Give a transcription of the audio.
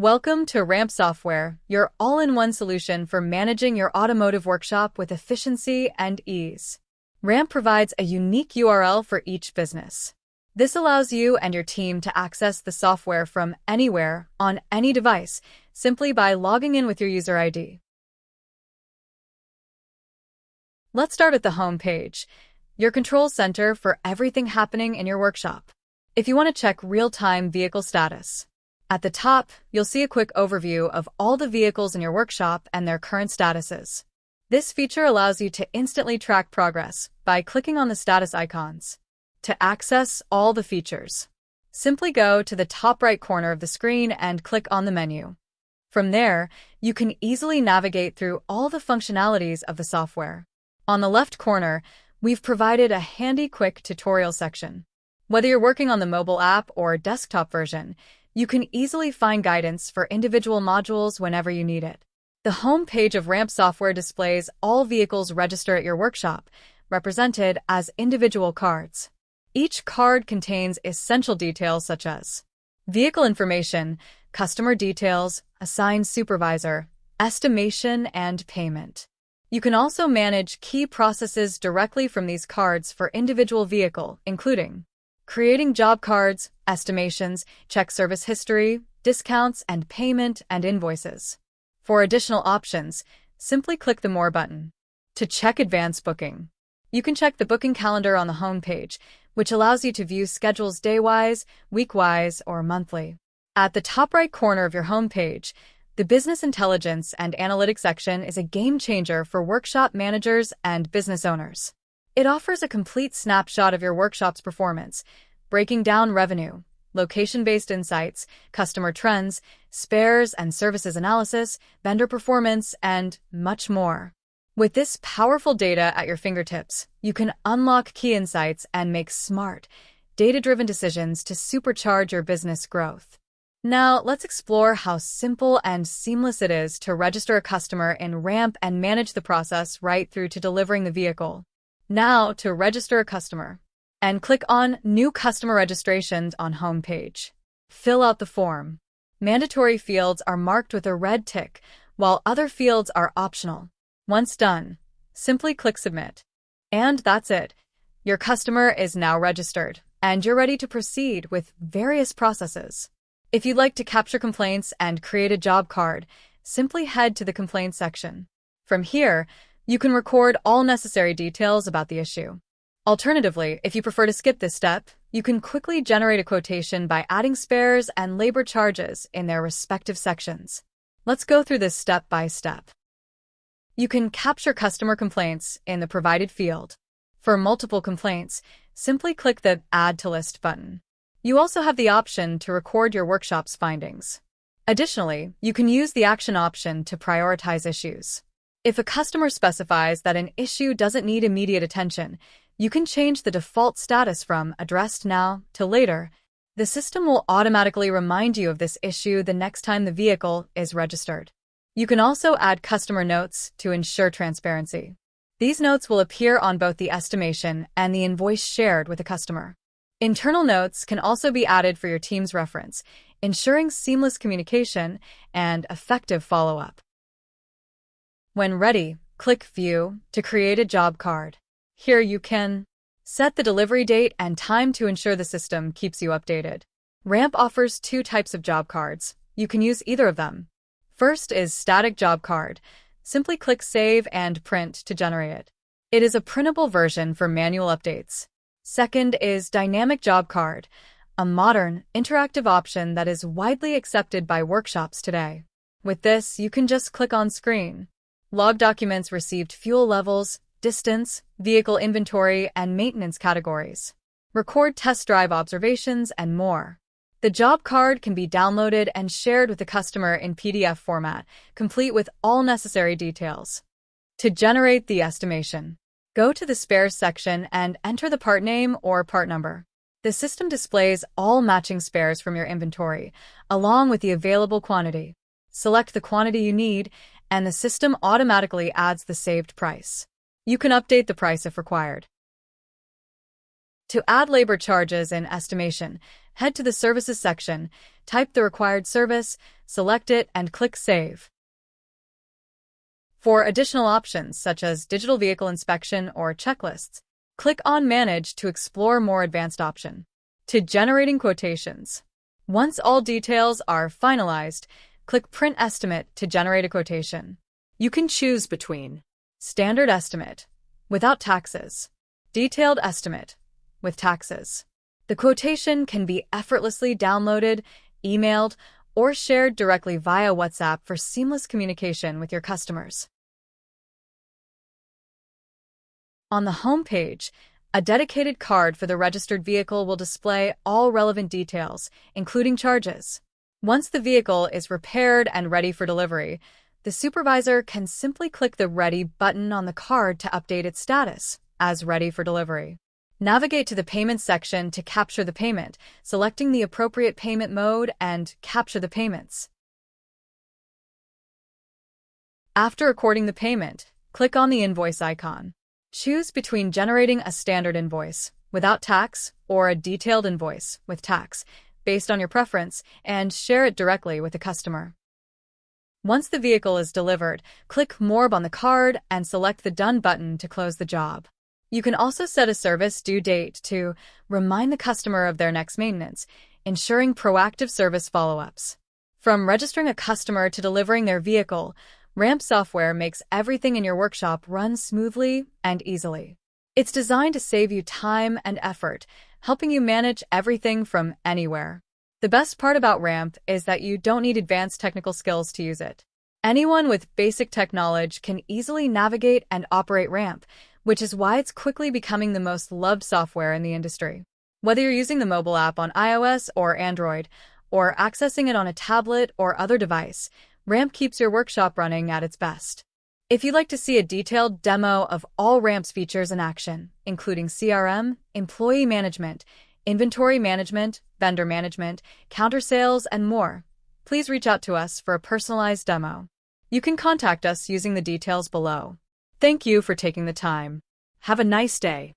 Welcome to Ramp Software, your all-in-one solution for managing your automotive workshop with efficiency and ease. Ramp provides a unique URL for each business. This allows you and your team to access the software from anywhere, on any device, simply by logging in with your user ID. Let's start at the home page, your control center for everything happening in your workshop. If you want to check real-time vehicle status, at the top, you'll see a quick overview of all the vehicles in your workshop and their current statuses. This feature allows you to instantly track progress by clicking on the status icons. To access all the features, simply go to the top right corner of the screen and click on the menu. From there, you can easily navigate through all the functionalities of the software. On the left corner, we've provided a handy quick tutorial section. Whether you're working on the mobile app or desktop version, you can easily find guidance for individual modules whenever you need it. The home page of Ramp Software displays all vehicles registered at your workshop, represented as individual cards. Each card contains essential details such as vehicle information, customer details, assigned supervisor, estimation, and payment. You can also manage key processes directly from these cards for individual vehicle, including creating job cards, estimations, check service history, discounts, and payment and invoices. For additional options, simply click the More button. To check advanced booking, you can check the booking calendar on the home page, which allows you to view schedules day-wise, week-wise, or monthly. At the top right corner of your home page, the Business Intelligence and Analytics section is a game changer for workshop managers and business owners. It offers a complete snapshot of your workshop's performance, breaking down revenue, location-based insights, customer trends, spares and services analysis, vendor performance, and much more. With this powerful data at your fingertips, you can unlock key insights and make smart, data-driven decisions to supercharge your business growth. Now, let's explore how simple and seamless it is to register a customer in Ramp and manage the process right through to delivering the vehicle. Now, to register a customer, and click on New Customer Registrations on home page. Fill out the form. Mandatory fields are marked with a red tick, while other fields are optional. Once done, simply click Submit. And that's it. Your customer is now registered, and you're ready to proceed with various processes. If you'd like to capture complaints and create a job card, simply head to the Complaints section. From here, you can record all necessary details about the issue. Alternatively, if you prefer to skip this step, you can quickly generate a quotation by adding spares and labor charges in their respective sections. Let's go through this step by step. You can capture customer complaints in the provided field. For multiple complaints, simply click the Add to List button. You also have the option to record your workshop's findings. Additionally, you can use the Action option to prioritize issues. If a customer specifies that an issue doesn't need immediate attention, you can change the default status from Addressed Now to Later. The system will automatically remind you of this issue the next time the vehicle is registered. You can also add customer notes to ensure transparency. These notes will appear on both the estimation and the invoice shared with the customer. Internal notes can also be added for your team's reference, ensuring seamless communication and effective follow-up. When ready, click View to create a job card. Here you can set the delivery date and time to ensure the system keeps you updated. Ramp offers two types of job cards. You can use either of them. First is Static Job Card. Simply click Save and Print to generate it. It is a printable version for manual updates. Second is Dynamic Job Card, a modern, interactive option that is widely accepted by workshops today. With this, you can just click on screen. Log documents received fuel levels, distance, vehicle inventory, and maintenance categories. Record test drive observations and more. The job card can be downloaded and shared with the customer in PDF format, complete with all necessary details. To generate the estimation, go to the Spares section and enter the part name or part number. The system displays all matching spares from your inventory, along with the available quantity. Select the quantity you need, and the system automatically adds the saved price. You can update the price if required. To add labor charges in estimation, head to the Services section, type the required service, select it, and click Save. For additional options such as digital vehicle inspection or checklists, click on Manage to explore more advanced option. To generating quotations. Once all details are finalized, click Print Estimate to generate a quotation. You can choose between Standard Estimate, without taxes, Detailed Estimate, with taxes. The quotation can be effortlessly downloaded, emailed, or shared directly via WhatsApp for seamless communication with your customers. On the home page, a dedicated card for the registered vehicle will display all relevant details, including charges. Once the vehicle is repaired and ready for delivery, the supervisor can simply click the Ready button on the card to update its status as ready for delivery. Navigate to the Payment section to capture the payment, selecting the appropriate payment mode and capture the payments. After recording the payment, click on the invoice icon. Choose between generating a standard invoice without tax or a detailed invoice with tax, based on your preference, and share it directly with the customer. Once the vehicle is delivered, click More on the card and select the Done button to close the job. You can also set a service due date to remind the customer of their next maintenance, ensuring proactive service follow-ups. From registering a customer to delivering their vehicle, Ramp software makes everything in your workshop run smoothly and easily. It's designed to save you time and effort, helping you manage everything from anywhere. The best part about Ramp is that you don't need advanced technical skills to use it. Anyone with basic tech knowledge can easily navigate and operate Ramp, which is why it's quickly becoming the most loved software in the industry. Whether you're using the mobile app on iOS or Android, or accessing it on a tablet or other device, Ramp keeps your workshop running at its best. If you'd like to see a detailed demo of all Ramp's features in action, including CRM, employee management, inventory management, vendor management, counter sales, and more, please reach out to us for a personalized demo. You can contact us using the details below. Thank you for taking the time. Have a nice day.